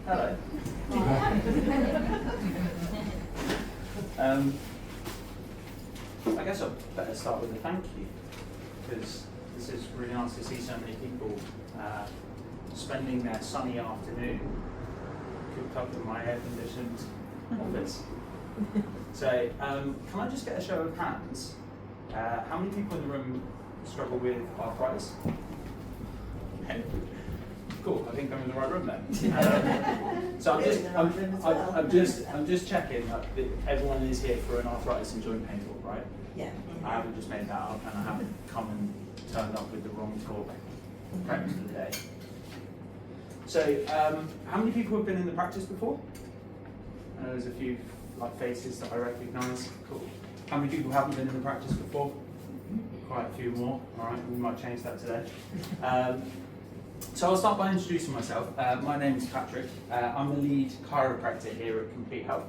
Hello. I guess I better start with a thank you, because this is really nice to see so many people spending their sunny afternoon cooped up in my air-conditioned office. So, can I just get a show of hands? How many people in the room struggle with arthritis? Okay. Cool. I think I'm in the right room then. So I'm just checking that everyone is here for an arthritis and joint pain talk, right? Yeah. I haven't just made that up, and I haven't come and turned up with the wrong talk prep for the day. So, how many people have been in the practice before? There's a few faces that I recognise. Cool. How many people haven't been in the practice before? Quite a few more. All right, we might change that today. So I'll start by introducing myself. My name is Patrick. I'm the lead chiropractor here at Complete Health.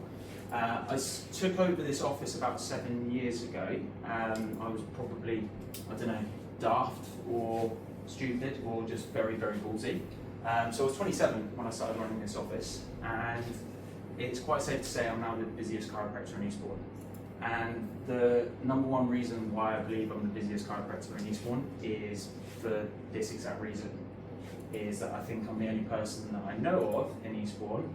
I took over this office about 7 years ago. I was probably, I don't know, daft or stupid or just very, very ballsy. So I was 27 when I started running this office, and it's quite safe to say I'm now the busiest chiropractor in Eastbourne. And the number one reason why I believe I'm the busiest chiropractor in Eastbourne is for this exact reason, is that I think I'm the only person that I know of in Eastbourne,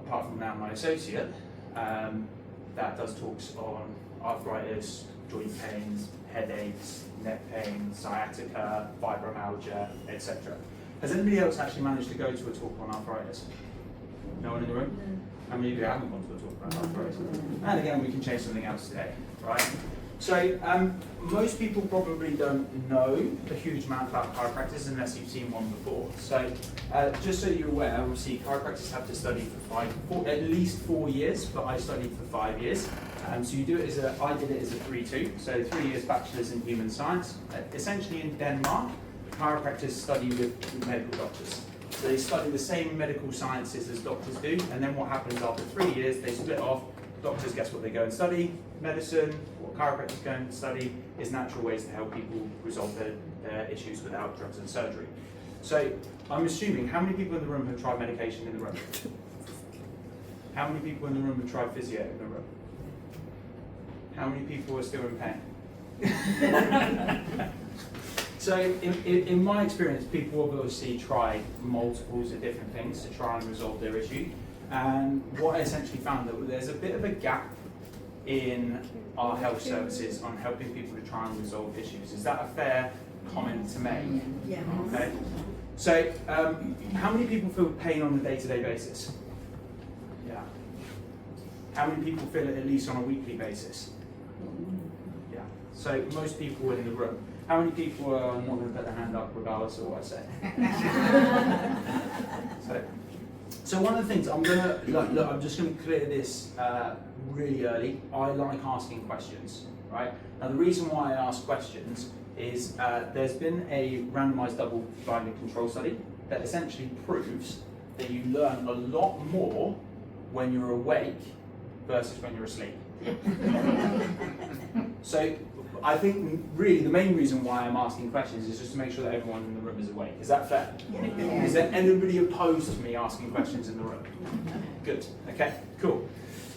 apart from now my associate, that does talks on arthritis, joint pains, headaches, neck pain, sciatica, fibromyalgia, etc. Has anybody else actually managed to go to a talk on arthritis? No one in the room? How many of you haven't gone to a talk about arthritis? And again, we can change something else today, right? So, most people probably don't know a huge amount about chiropractors unless you've seen one before. So, just so you're aware, obviously chiropractors have to study for at least 4 years, but I studied for 5 years. So you do it I did it as a 3-2, so 3 years bachelor's in human science. Essentially in Denmark, chiropractors study with medical doctors. So they study the same medical sciences as doctors do, and then what happens after 3 years, they split off. Doctors, guess what they go and study? Medicine. What chiropractors go and study is natural ways to help people resolve their issues without drugs and surgery. So I'm assuming, how many people in the room have tried medication in the room? How many people in the room have tried physio in the room? How many people are still in pain? So in my experience, people have obviously tried multiples of different things to try and resolve their issue. And what I essentially found that there's a bit of a gap in our health services on helping people to try and resolve issues. Is that a fair comment to make? Yeah. Okay. So how many people feel pain on a day-to-day basis? Yeah. How many people feel it at least on a weekly basis? Yeah. So most people in the room. How many people are not going to put their hand up regardless of what I say? So one of the things I'm just going to clear this really early. I like asking questions, right? Now the reason why I ask questions is there's been a randomized double-blinded control study that essentially proves that you learn a lot more when you're awake versus when you're asleep. So I think really the main reason why I'm asking questions is just to make sure that everyone in the room is awake. Is that fair? Yeah. Is there anybody opposed to me asking questions in the room? Good. Okay, cool.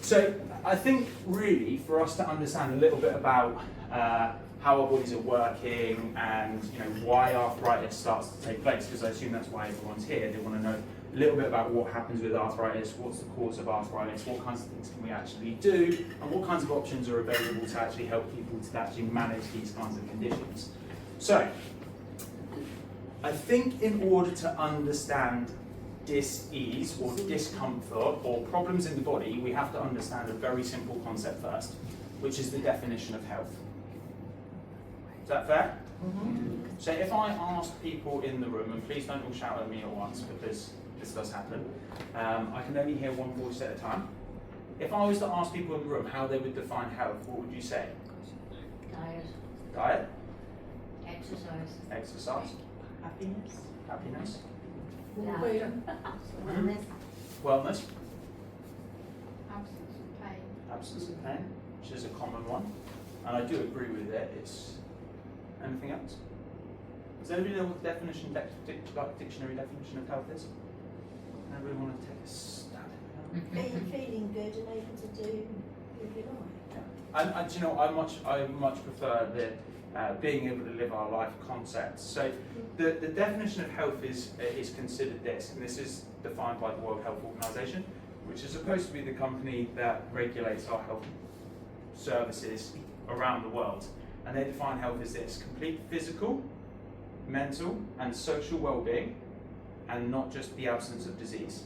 So I think really for us to understand a little bit about how our bodies are working and why arthritis starts to take place, because I assume that's why everyone's here. They want to know a little bit about what happens with arthritis, what's the cause of arthritis, what kinds of things can we actually do, and what kinds of options are available to actually help people to actually manage these kinds of conditions. So, I think in order to understand dis-ease or discomfort or problems in the body, we have to understand a very simple concept first, which is the definition of health. Is that fair? Mm-hmm. So if I ask people in the room, and please don't all shout at me at once because this does happen, I can only hear one voice at a time. If I was to ask people in the room how they would define health, what would you say? Diet. Diet? Exercise. Exercise? Happiness. Happiness? Wellness. Wellness? Absence of pain. Absence of pain, which is a common one. And I do agree with it. It's anything else? Does anybody know what the definition, dictionary definition of health is? Anybody want to take a stab? Feeling good and able to do with your life. And do you know, I much prefer the being able to live our life concept. So the definition of health is considered this, and this is defined by the World Health Organization, which is supposed to be the company that regulates our health services around the world. And they define health as this: complete physical, mental, and social well-being, and not just the absence of disease.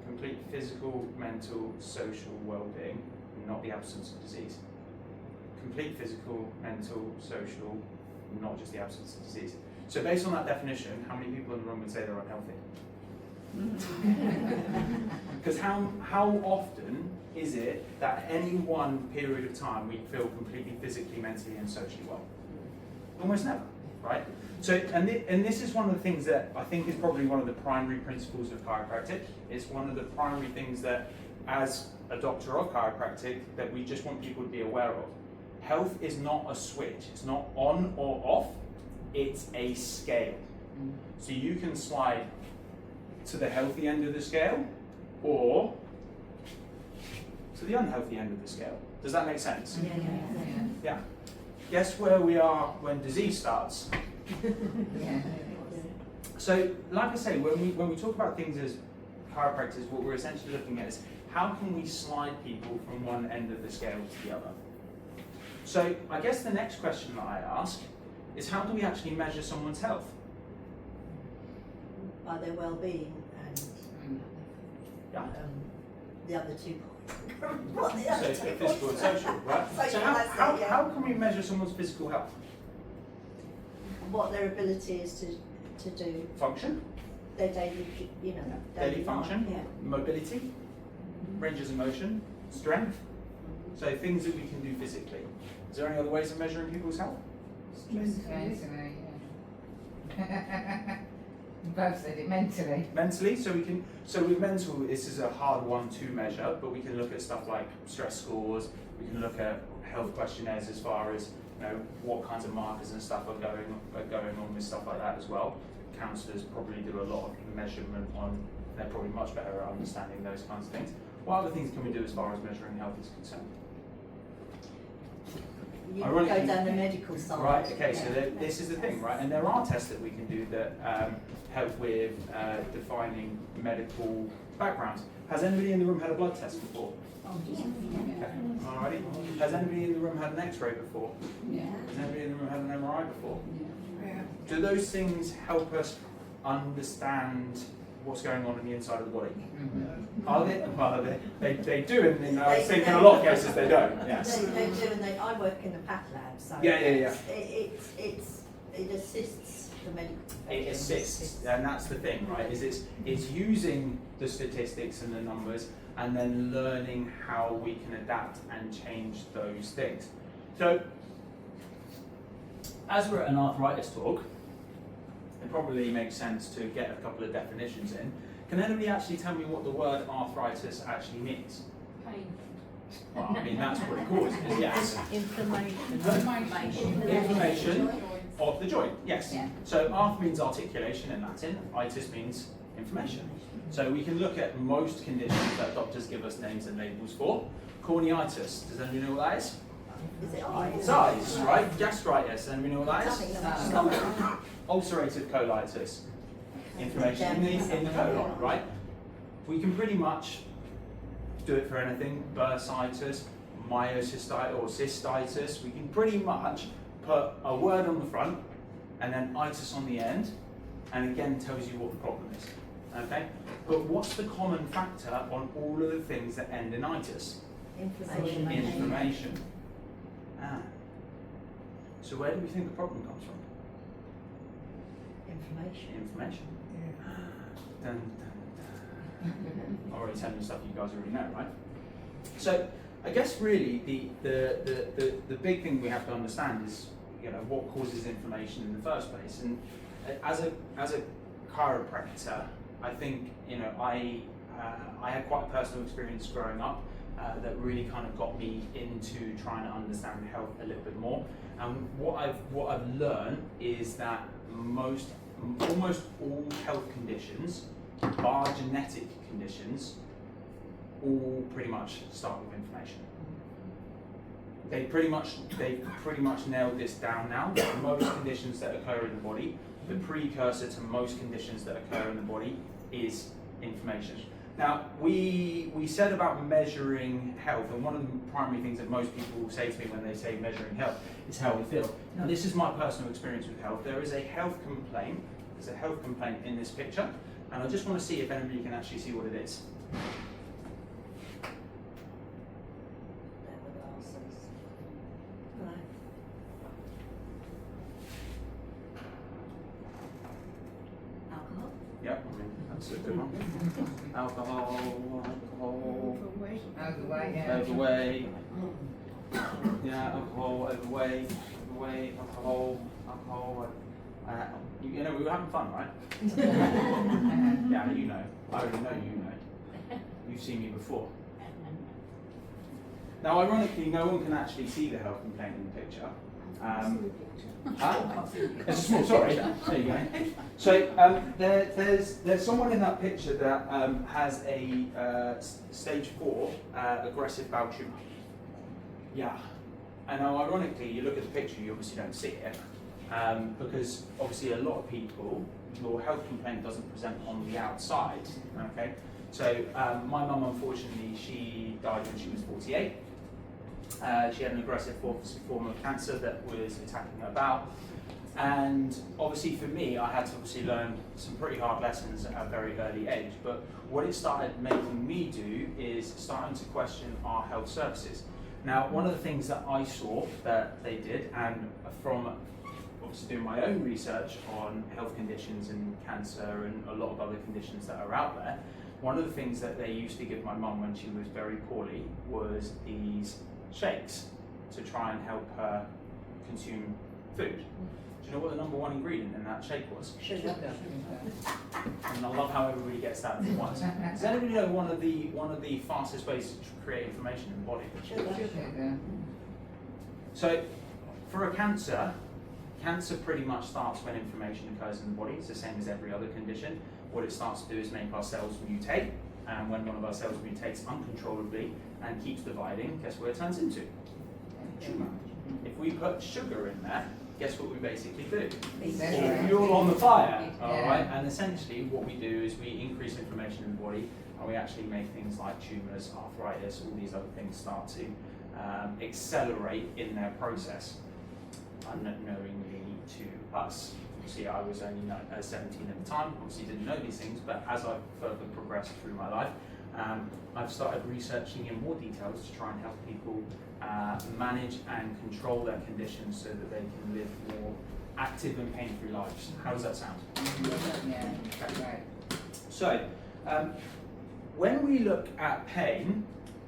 Complete physical, mental, social well-being, not the absence of disease. Complete physical, mental, social, not just the absence of disease. So based on that definition, how many people in the room would say they're unhealthy? Because how often is it that at any one period of time we feel completely physically, mentally and socially well? Almost never, right? So, and this is one of the things that I think is probably one of the primary principles of chiropractic. It's one of the primary things that, as a doctor of chiropractic, that we just want people to be aware of. Health is not a switch. It's not on or off. It's a scale. So you can slide to the healthy end of the scale or to the unhealthy end of the scale. Does that make sense? Yeah. Guess where we are when disease starts? So, like I say, when we talk about things as chiropractors, what we're essentially looking at is how can we slide people from one end of the scale to the other. So, I guess the next question that I ask is how do we actually measure someone's health? By their well-being and the other 2 points. What the other So 2 physical and social, right? So how can we measure someone's physical health? What their ability is to do Function, their daily, daily function, life, mobility, ranges of motion, strength. So things that we can do physically. Is there any other ways of measuring people's health? Mentally, yeah. You both said it mentally. Mentally, so with mental, this is a hard one to measure, but we can look at stuff like stress scores, we can look at health questionnaires as far as what kinds of markers and stuff are going on with stuff like that as well. Counsellors probably do a lot of measurement on, they're probably much better at understanding those kinds of things. What other things can we do as far as measuring health is concerned? You can go down the medical side. Right, okay, so this is the thing, right? And there are tests that we can do that help with defining medical backgrounds. Has anybody in the room had a blood test before? Okay. Alrighty. Has anybody in the room had an X-ray before? Yeah. Has anybody in the room had an MRI before? Yeah. Do those things help us understand what's going on in the inside of the body? Are they? Well, they do, and I think in a lot of cases they don't. Yes. They do, and I work in a path lab, so Yeah. it assists the medical profession. It assists, and that's the thing, right? It's using the statistics and the numbers, and then learning how we can adapt and change those things. So, as we're at an arthritis talk, it probably makes sense to get a couple of definitions in. Can anybody actually tell me what the word arthritis actually means? Pain. Well, I mean, that's what it causes, yes. Inflammation. Inflammation of the joint, yes. Yeah. So arth means articulation in Latin, itis means inflammation. So we can look at most conditions that doctors give us names and labels for. Corneitis, does anybody know what that is? Is it eyes? It's eyes, right? Gastritis, anybody know what that is? Stomach. Stomach. Ulcerative colitis, inflammation in the colon, right? We can pretty much do it for anything. Bursitis, myositis or cystitis. We can pretty much put a word on the front and then itis on the end, and again tells you what the problem is. Okay? But what's the common factor on all of the things that end in itis? Inflammation. Inflammation. Ah. So where do we think the problem comes from? Inflammation. Dun, dun, dun. I'm already telling you stuff you guys already know, right? So I guess really the big thing we have to understand is what causes inflammation in the first place. And as a chiropractor, I think I had quite a personal experience growing up that really kind of got me into trying to understand health a little bit more. And what I've learned is that most almost all health conditions, bar genetic conditions, all pretty much start with inflammation. They've pretty much nailed this down now. Most conditions that occur in the body, the precursor to most conditions that occur in the body is inflammation. Now, we said about measuring health, and one of the primary things that most people will say to me when they say measuring health is how we feel. Now, this is my personal experience with health. There is a health complaint. There's a health complaint in this picture, and I just want to see if anybody can actually see what it is. Alcohol? Yep, I mean, that's a good one. Alcohol. Overweight, yeah. Overweight. Yeah, alcohol, overweight, alcohol. You know, we were having fun, right? Yeah, you know. I already know you know. You've seen me before. Now, ironically, no one can actually see the health complaint in the picture. It's a small, sorry. There you go. So there's someone in that picture that has a stage 4 aggressive bowel tumour. Yeah. And now, ironically, you look at the picture, you obviously don't see it, because obviously a lot of people, your health complaint doesn't present on the outside. Okay. So my mum, unfortunately, she died when she was 48. She had an aggressive form of cancer that was attacking her bowel, and obviously for me, I had to obviously learn some pretty hard lessons at a very early age. But what it started making me do is starting to question our health services. Now, one of the things that I saw that they did, and from obviously doing my own research on health conditions and cancer and a lot of other conditions that are out there, one of the things that they used to give my mum when she was very poorly was these shakes to try and help her consume food. Do you know what the #1 ingredient in that shake was? Sugar. And I love how everybody gets that at once. Does anybody know one of the fastest ways to create inflammation in the body? Sugar. So, for a cancer pretty much starts when inflammation occurs in the body. It's the same as every other condition. What it starts to do is make our cells mutate, and when one of our cells mutates uncontrollably and keeps dividing, guess what it turns into? Tumour. If we put sugar in there, guess what we basically do? Fuel on the fire, alright? And essentially what we do is we increase inflammation in the body, and we actually make things like tumours, arthritis, all these other things start to accelerate in their process, unknowingly to us. See, I was only 17 at the time, obviously didn't know these things, but as I've further progressed through my life, I've started researching in more details to try and help people manage and control their conditions so that they can live more active and pain-free lives. How does that sound? Yeah, that's right. So, when we look at pain,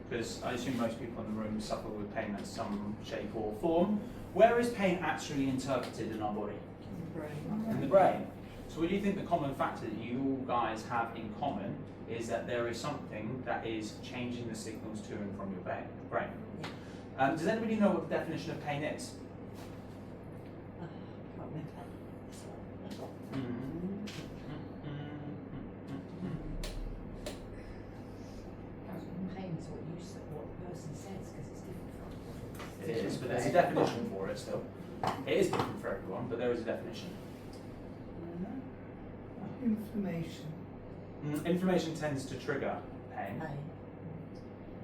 because I assume most people in the room suffer with pain in some shape or form, where is pain actually interpreted in our body? In the brain. So what do you think the common factor that you all guys have in common is that there is something that is changing the signals to and from your brain? Does anybody know what the definition of pain is? Pain is what you said, what the person says, because it's different for everyone. It is, but there's a definition for it still. It is different for everyone, but there is a definition. Inflammation. Inflammation tends to trigger pain.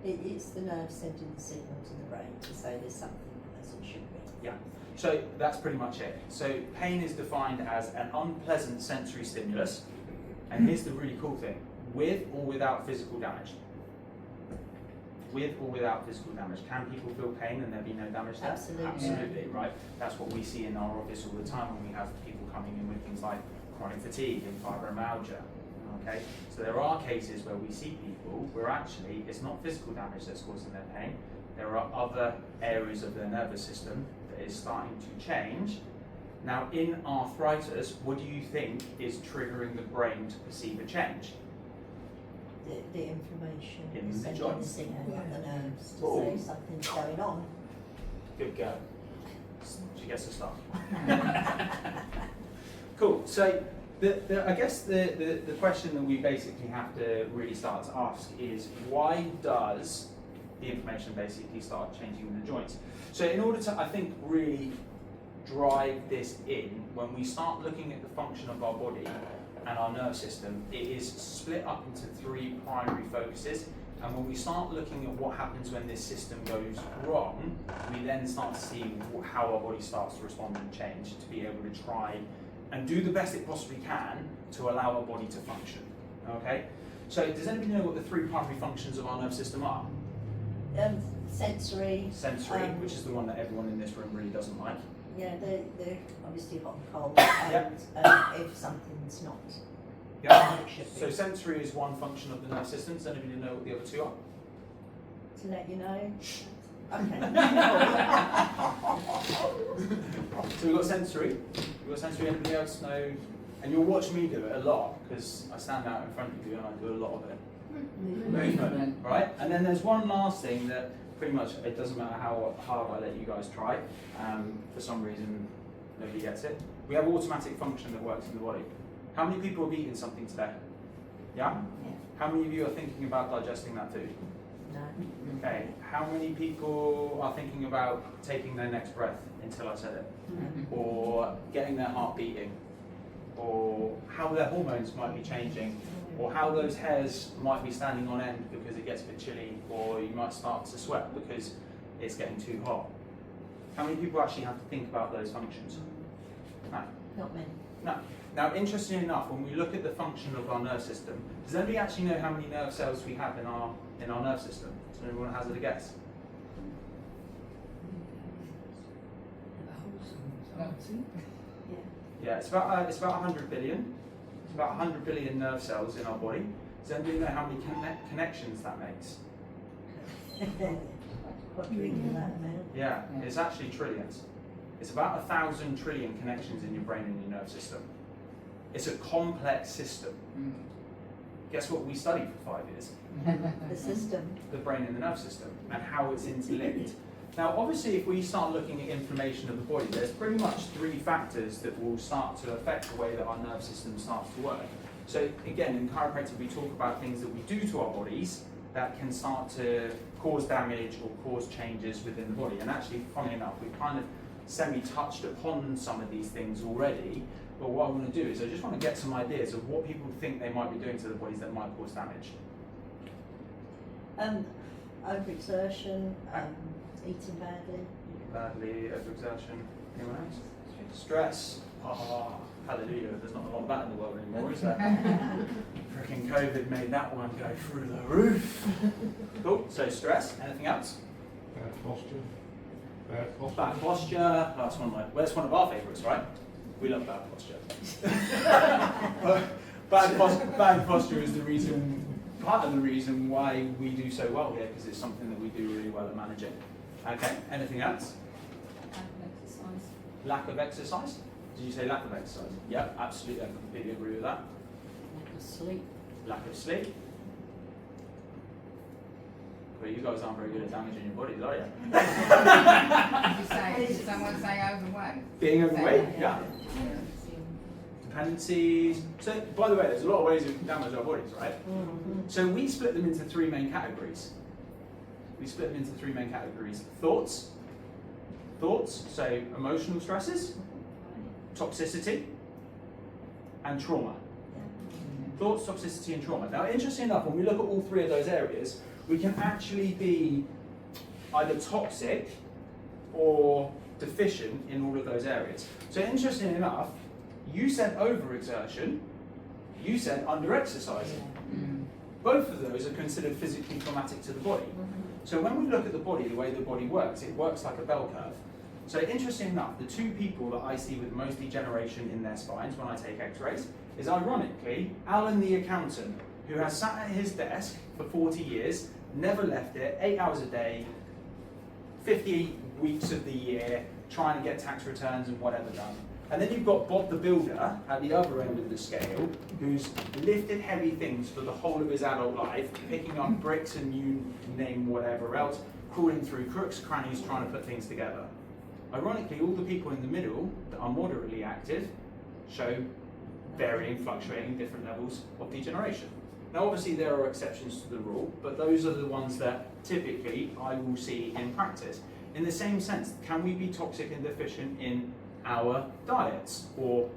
It's the nerve sending the signal to the brain to say there's something that doesn't should be. Yeah. So that's pretty much it. So pain is defined as an unpleasant sensory stimulus, and here's the really cool thing: with or without physical damage. With or without physical damage. Can people feel pain and there be no damage there? Absolutely. Absolutely, right? That's what we see in our office all the time when we have people coming in with things like chronic fatigue and fibromyalgia. Okay, so there are cases where we see people where actually it's not physical damage that's causing their pain. There are other areas of their nervous system that is starting to change. Now, in arthritis, what do you think is triggering the brain to perceive a change? The inflammation In is the sending joints. the signal up the nerves to Oh. say something's going on. Good girl. She gets a star. Cool. So I guess the question that we basically have to really start to ask is, why does the inflammation basically start changing the joints? So in order to, I think, really drive this in, when we start looking at the function of our body and our nerve system, it is split up into 3 primary focuses. And when we start looking at what happens when this system goes wrong, we then start to see how our body starts to respond and change to be able to try and do the best it possibly can to allow our body to function. Okay? So does anybody know what the 3 primary functions of our nerve system are? Sensory. Sensory, which is the one that everyone in this room really doesn't like. Yeah, they're obviously hot and cold, Yep. and if something's not Yeah. what it should be. So sensory is one function of the nerve system. Does anybody know what the other 2 are? To let you know. Okay. So we've got sensory. We've got sensory. Anybody else know? And you'll watch me do it a lot because I stand out in front of you and I do a lot of it. Movement, right? And then there's one last thing that pretty much it doesn't matter how hard I let you guys try. For some reason, nobody gets it. We have automatic function that works in the body. How many people have eaten something today? Yeah? Yeah. How many of you are thinking about digesting that food? No. Okay. How many people are thinking about taking their next breath until I said it? Or getting their heart beating? Or how their hormones might be changing? Or how those hairs might be standing on end because it gets a bit chilly, or you might start to sweat because it's getting too hot. How many people actually have to think about those functions? No. Not many. No. Now, interestingly enough, when we look at the function of our nerve system, does anybody actually know how many nerve cells we have in our nerve system? Does anyone hazard a guess? Yeah, it's about 100 billion. It's about 100 billion nerve cells in our body. Does anybody know how many connections that makes? Quadruple that amount. Yeah, it's actually trillions. It's about 1,000 trillion connections in your brain and your nerve system. It's a complex system. Guess what we studied for 5 years? The system. The brain and the nerve system, and how it's interlinked. Now, obviously, if we start looking at inflammation of the body, there's pretty much 3 factors that will start to affect the way that our nerve system starts to work. So again, in chiropractic, we talk about things that we do to our bodies that can start to cause damage or cause changes within the body. And actually, funnily enough, we've kind of semi-touched upon some of these things already. But what I want to do is I just want to get some ideas of what people think they might be doing to the bodies that might cause damage. Overexertion, eating badly. Badly, overexertion. Anyone else? Stress. Oh, hallelujah. There's not a lot of that in the world anymore, is there? Freaking COVID made that one go through the roof. Cool. So stress. Anything else? Bad posture. Bad posture. Bad posture. That's one of our favourites, right? We love bad posture. Bad posture is part of the reason why we do so well here, because it's something that we do really well at managing. Okay, anything else? Exercise. Lack of exercise? Did you say lack of exercise? Yep, absolutely, I completely agree with that. Lack of sleep. Lack of sleep. Well, you guys aren't very good at damaging your bodies, are you? Did someone say overweight? Being overweight? Yeah. Yeah. Dependencies. So, by the way, there's a lot of ways we can damage our bodies, right? Mm-hmm. So we split them into 3 main categories. Thoughts, so emotional stresses, toxicity, and trauma. Thoughts, toxicity, and trauma. Now, interesting enough, when we look at all 3 of those areas, we can actually be either toxic or deficient in all of those areas. So interesting enough, you said overexertion, you said under-exercising. Both of those are considered physically traumatic to the body. So when we look at the body, the way the body works, it works like a bell curve. So interesting enough, the 2 people that I see with most degeneration in their spines when I take x-rays is ironically Alan the accountant, who has sat at his desk for 40 years, never left it, 8 hours a day, 50 weeks of the year, trying to get tax returns and whatever done. And then you've got Bob the builder at the other end of the scale, who's lifted heavy things for the whole of his adult life, picking up bricks and you name whatever else, crawling through crooks, crannies, trying to put things together. Ironically, all the people in the middle that are moderately active show varying, fluctuating different levels of degeneration. Now obviously there are exceptions to the rule, but those are the ones that typically I will see in practice. In the same sense, can we be toxic and deficient in our diets or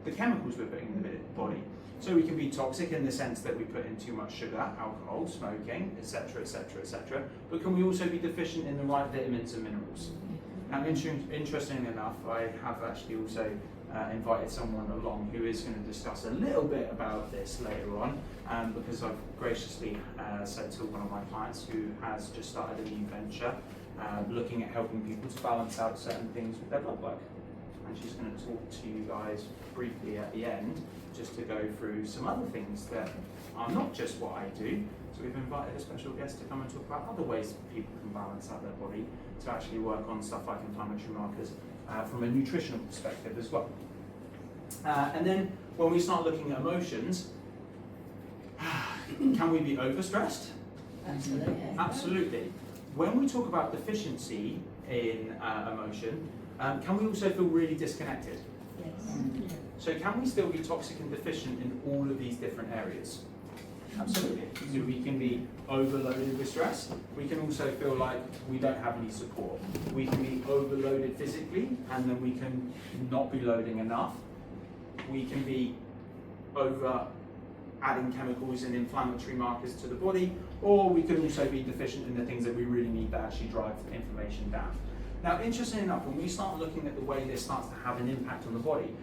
the chemicals we're putting in the body? So we can be toxic in the sense that we put in too much sugar, alcohol, smoking, etc., etc., etc. But can we also be deficient in the right vitamins and minerals? Now, interestingly enough, I have actually also invited someone along who is going to discuss a little bit about this later on, because I've graciously said to one of my clients who has just started a new venture, looking at helping people to balance out certain things with their blood work. And she's going to talk to you guys briefly at the end, just to go through some other things that are not just what I do. So we've invited a special guest to come and talk about other ways people can balance out their body to actually work on stuff like inflammatory markers from a nutritional perspective as well. And then when we start looking at emotions, can we be overstressed? Absolutely. Absolutely. When we talk about deficiency in emotion, can we also feel really disconnected? Yes. So can we still be toxic and deficient in all of these different areas? Absolutely. So we can be overloaded with stress. We can also feel like we don't have any support. We can be overloaded physically, and then we can not be loading enough. We can be over adding chemicals and inflammatory markers to the body, or we can also be deficient in the things that we really need to actually drive inflammation down. Now, interestingly enough, when we start looking at the way this starts to have an impact on the body,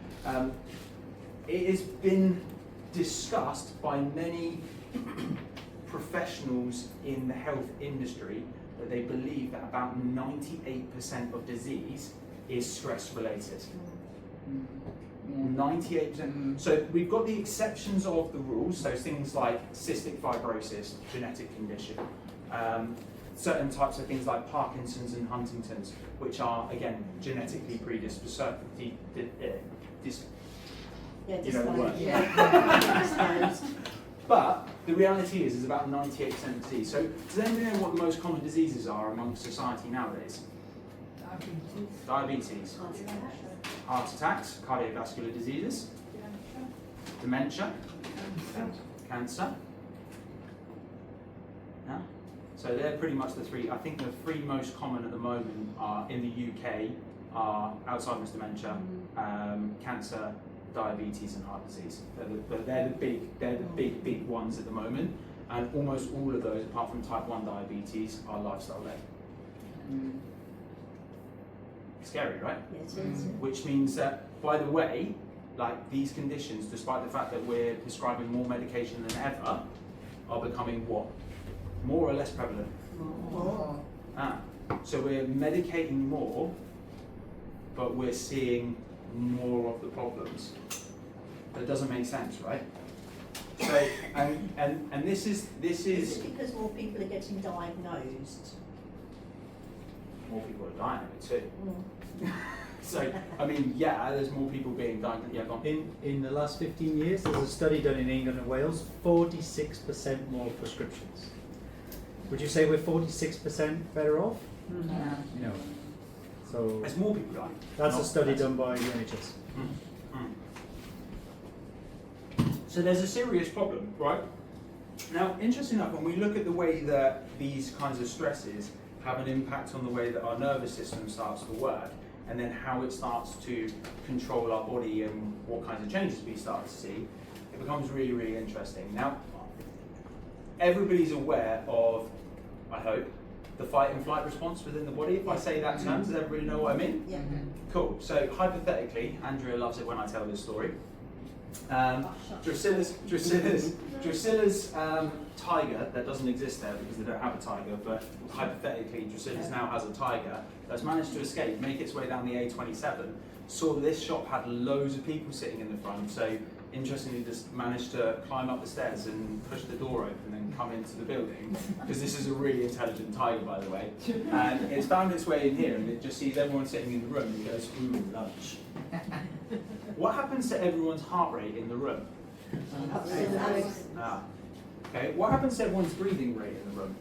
it has been discussed by many professionals in the health industry that they believe that about 98% of disease is stress related. 98%. So we've got the exceptions of the rules, so things like cystic fibrosis, genetic condition, certain types of things like Parkinson's and Huntington's, which are again genetically predisposed. You know the word. Yeah. But the reality is about 98% disease. So does anybody know what the most common diseases are amongst society nowadays? Diabetes, heart attacks, cardiovascular diseases, dementia, cancer. Yeah? So they're pretty much the three. I think the three most common at the moment are in the UK are Alzheimer's, dementia, cancer, diabetes, and heart disease. They're the big ones at the moment. And almost all of those, apart from type 1 diabetes, are lifestyle led. Scary, right? Yes, it is. Which means that, by the way, like these conditions, despite the fact that we're prescribing more medication than ever, are becoming what? More or less prevalent? More. So we're medicating more, but we're seeing more of the problems. That doesn't make sense, right? So, and this is Is it because more people are getting diagnosed? more people are dying of it too. So, I mean, yeah, there's more people being diagnosed. Yeah, go on. In the last 15 years, there's a study done in England and Wales, 46% more prescriptions. Would you say we're 46% better off? No. So There's more people dying. that's a Not study less. done by the NHS. So there's a serious problem, right? Now, interesting enough, when we look at the way that these kinds of stresses have an impact on the way that our nervous system starts to work, and then how it starts to control our body and what kinds of changes we start to see, it becomes really, really interesting. Now, everybody's aware of, I hope, the fight and flight response within the body. If I say that term, does everybody know what I mean? Yeah. Cool. So hypothetically, Andrea loves it when I tell this story. Drusilla's tiger that doesn't exist there because they don't have a tiger, but hypothetically Drusilla's now has a tiger that's managed to escape, make its way down the A27, saw this shop had loads of people sitting in the front, so interestingly just managed to climb up the stairs and push the door open and come into the building, because this is a really intelligent tiger, by the way, and it's found its way in here and it just sees everyone sitting in the room and goes, ooh, lunch. What happens to everyone's heart rate in the room? Okay, what happens to everyone's breathing rate in the room?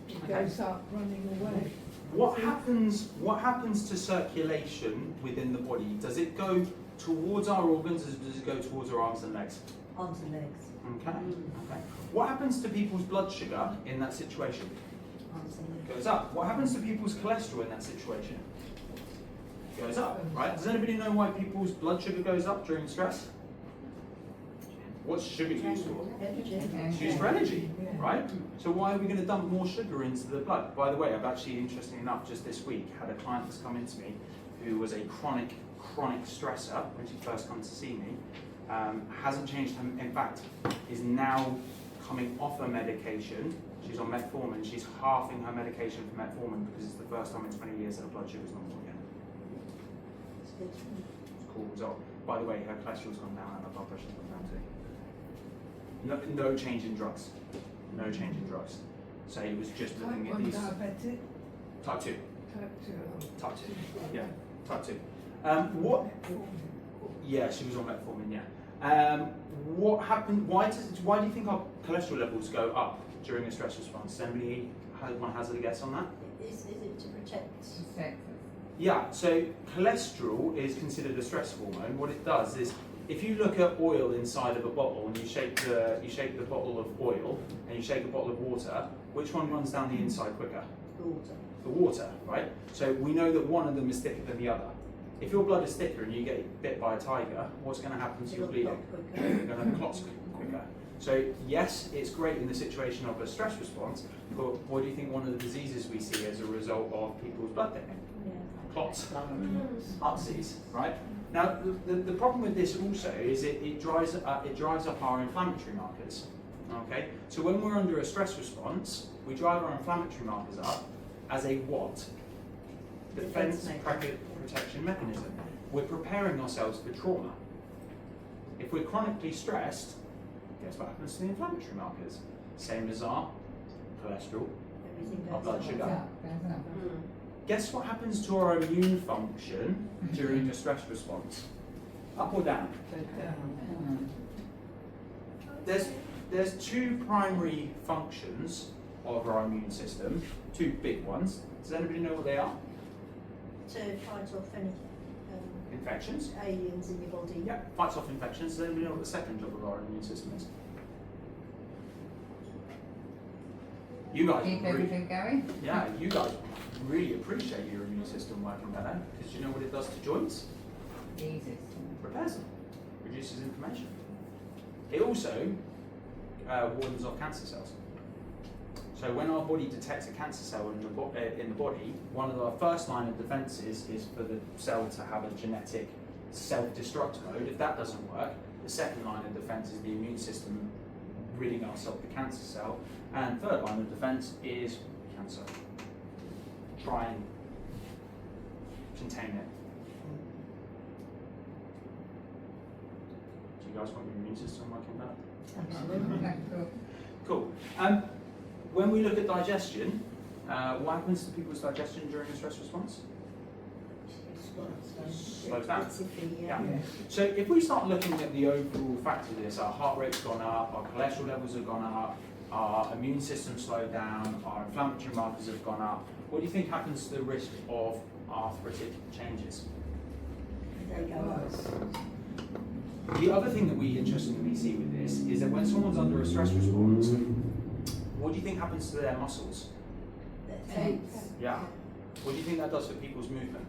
It goes up running away. What happens to circulation within the body? Does it go towards our organs, or does it go towards our arms and legs? Arms and legs. Okay. Okay. What happens to people's blood sugar in that situation? Arms and legs. Goes up. What happens to people's cholesterol in that situation? Goes up, right? Does anybody know why people's blood sugar goes up during stress? What's sugar used for? Energy. It's used for energy, right? So why are we going to dump more sugar into the blood? By the way, I've actually, interestingly enough, just this week had a client that's come into me who was a chronic stressor when she first come to see me. Hasn't changed her, in fact, is now coming off her medication. She's on metformin. She's halving her medication for metformin because it's the first time in 20 years that her blood sugar's normal again. It's good. It's a cool result. By the way, her cholesterol's gone down and her blood pressure's gone down too. No change in drugs. No change in drugs. So it was just looking at these. Diabetic. Type 2. Type 2. Type 2. Yeah. Type 2. What? Yeah, she was on metformin. Yeah. What happened? Why do you think our cholesterol levels go up during a stress response? Anybody want to hazard a guess on that? Is it to protect? Yeah. So cholesterol is considered a stress hormone. What it does is, if you look at oil inside of a bottle and you shake the bottle of oil and you shake a bottle of water, which one runs down the inside quicker? Water. The water, right? So we know that one of them is thicker than the other. If your blood is thicker and you get bit by a tiger, what's going to happen to your bleeding? You're going to have clots quicker. So yes, it's great in the situation of a stress response, but what do you think one of the diseases we see as a result of people's blood thinning? Yeah. Clots. Heart disease, right? Now, the problem with this also is it drives up our inflammatory markers. Okay, so when we're under a stress response, we drive our inflammatory markers up as a what? Defense protection mechanism. We're preparing ourselves for trauma. If we're chronically stressed, guess what happens to the inflammatory markers? Same as our cholesterol, Everything our goes blood up. sugar. Guess what happens to our immune function during a stress response? Up or down? There's two primary functions of our immune system, two big ones. Does anybody know what they are? To fight off any Infections. aliens in your body. Yeah, fights off infections. Does anybody know what the second job of our immune system is? You guys Keep really, everything going. yeah, you guys really appreciate your immune system working better because you know what it does to joints? Jesus. Repairs them, reduces inflammation. It also wardens off cancer cells. So when our body detects a cancer cell in the body, one of our first line of defences is for the cell to have a genetic self-destruct mode. If that doesn't work, the second line of defence is the immune system ridding us of the cancer cell, and third line of defence is cancer. Try and contain it. Do you guys want your immune system working better? Absolutely. Cool. When we look at digestion, what happens to people's digestion during a stress response? Slows down. It's iffy, Yeah. yeah. So if we start looking at the overall facts of this, our heart rate's gone up, our cholesterol levels have gone up, our immune system slowed down, our inflammatory markers have gone up, what do you think happens to the risk of arthritic changes? They go up. The other thing that we interestingly see with this is that when someone's under a stress response, what do you think happens to their muscles? Tense. Yeah. What do you think that does for people's movement?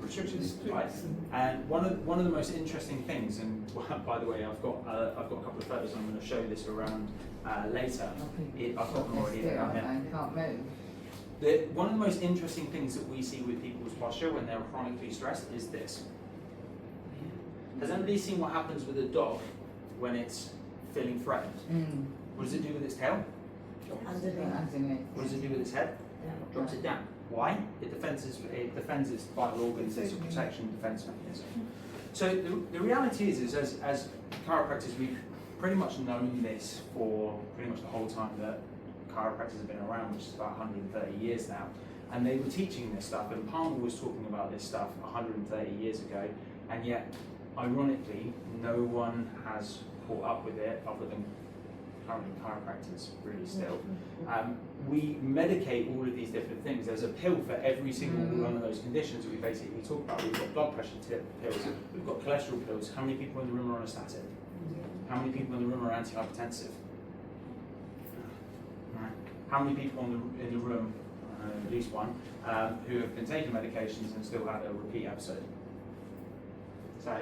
Restrictions, right? And one of the most interesting things, and by the way, I've got a couple of photos. I'm going to show this around later. I've got them already down here. I can't move. One of the most interesting things that we see with people's posture when they're chronically stressed is this. Has anybody seen what happens with a dog when it's feeling threatened? What does it do with its tail? Underneath. What does it do with its head? Drops it down. Why? It defends its vital organs. It's a protection defense mechanism. So the reality is as chiropractors, we've pretty much known this for pretty much the whole time that chiropractors have been around, which is about 130 years now. And they were teaching this stuff, and Palmer was talking about this stuff 130 years ago, and yet, ironically, no one has caught up with it other than currently chiropractors really still. We medicate all of these different things. There's a pill for every single one of those conditions that we basically talk about. We've got blood pressure pills, we've got cholesterol pills. How many people in the room are on a statin? How many people in the room are antihypertensive? Right. How many people in the room, at least one, who have been taking medications and still had a repeat episode? So,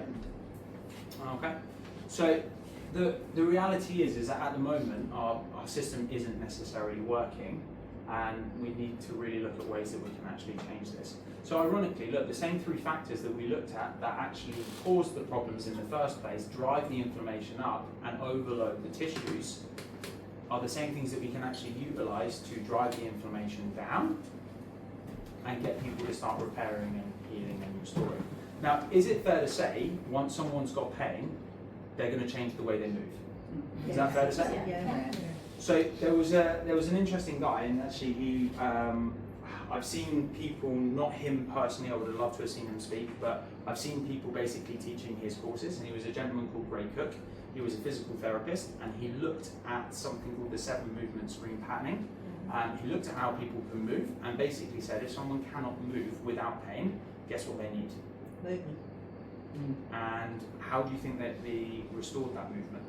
okay. So the reality is that at the moment our system isn't necessarily working, and we need to really look at ways that we can actually change this. So ironically, look, the same 3 factors that we looked at that actually caused the problems in the first place, drive the inflammation up and overload the tissues, are the same things that we can actually utilize to drive the inflammation down and get people to start repairing and healing and restoring. Now, is it fair to say, once someone's got pain, they're going to change the way they move? Is that fair to say? Yeah. So there was an interesting guy, and actually he, I've seen people, not him personally, I would have loved to have seen him speak, but I've seen people basically teaching his courses, and he was a gentleman called Ray Cook. He was a physical therapist, and he looked at something called the 7 movement screen patterning. He looked at how people can move, and basically said if someone cannot move without pain, guess what they need? Movement. And how do you think that they restored that movement?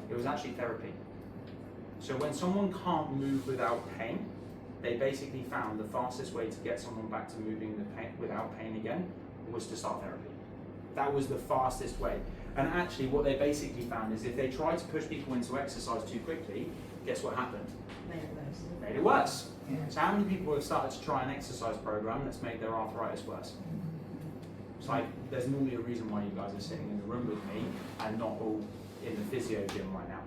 It was actually therapy. So when someone can't move without pain, they basically found the fastest way to get someone back to moving without pain again was to start therapy. That was the fastest way. And actually what they basically found is if they tried to push people into exercise too quickly, guess what happened? Made it worse. Yeah. So how many people have started to try an exercise program that's made their arthritis worse? It's like, there's normally a reason why you guys are sitting in the room with me and not all in the physio gym right now.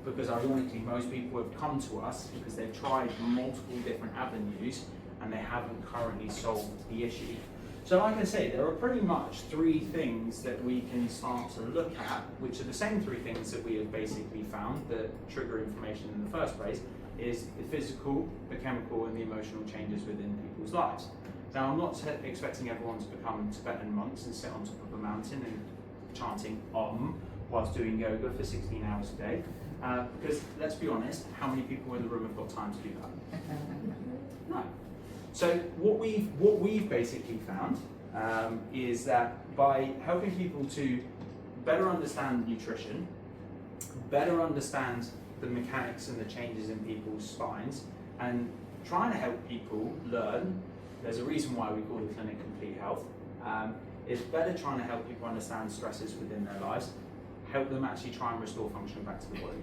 Because ironically, most people have come to us because they've tried multiple different avenues and they haven't currently solved the issue. So like I say, there are pretty much 3 things that we can start to look at, which are the same 3 things that we have basically found that trigger inflammation in the first place, is the physical, the chemical, and the emotional changes within people's lives. Now, I'm not expecting everyone to become Tibetan monks and sit on top of a mountain and chanting Om whilst doing yoga for 16 hours a day, because let's be honest, how many people in the room have got time to do that? No. So what we've basically found is that by helping people to better understand nutrition, better understand the mechanics and the changes in people's spines, and trying to help people learn, there's a reason why we call the clinic Complete Health, it's better trying to help people understand stresses within their lives, help them actually try and restore function back to the body.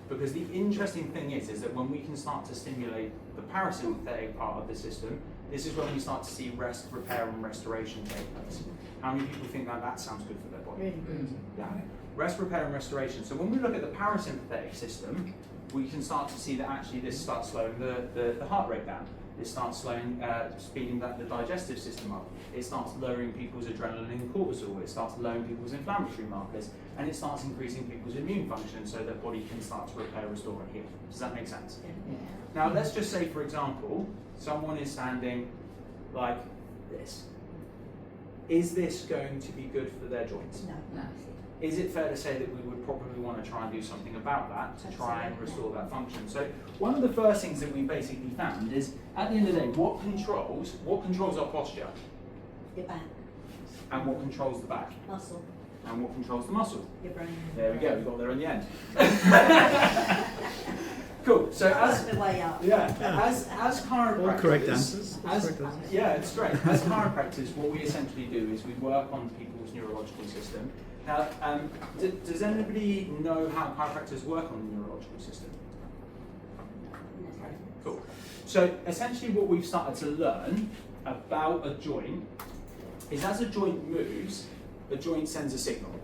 Because the interesting thing is that when we can start to stimulate the parasympathetic part of the system, this is when we start to see rest, repair, and restoration take place. How many people think that that sounds good for their body? Really good. Yeah. Rest, repair, and restoration. So when we look at the parasympathetic system, we can start to see that actually this starts slowing the heart rate down. It starts slowing, speeding the digestive system up. It starts lowering people's adrenaline and cortisol. It starts lowering people's inflammatory markers, and it starts increasing people's immune function so their body can start to repair, restore, and heal. Does that make sense? Yeah. Now let's just say, for example, someone is standing like this. Is this going to be good for their joints? No. Is it fair to say that we would probably want to try and do something about that to try and restore that function? So one of the first things that we basically found is, at the end of the day, what controls our posture? Your back. And what controls the back? Muscle. And what controls the muscle? Your brain. There we go, we got there in the end. Cool. So as the way up. as chiropractors, All correct answers. Yeah, it's great. As chiropractors, what we essentially do is we work on people's neurological system. Now, does anybody know how chiropractors work on the neurological system? Cool. So essentially what we've started to learn about a joint is as a joint moves, the joint sends a signal.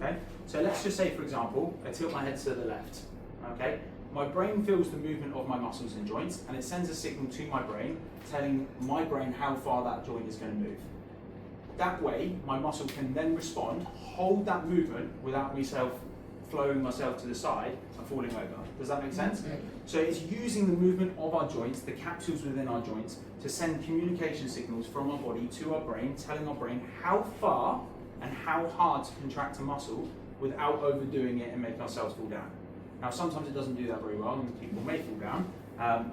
Okay? So let's just say, for example, I tilt my head to the left. Okay? My brain feels the movement of my muscles and joints, and it sends a signal to my brain telling my brain how far that joint is going to move. That way, my muscle can then respond, hold that movement without flowing myself to the side and falling over. Does that make sense? So it's using the movement of our joints, the capsules within our joints, to send communication signals from our body to our brain, telling our brain how far and how hard to contract a muscle without overdoing it and making ourselves fall down. Now sometimes it doesn't do that very well and people may fall down,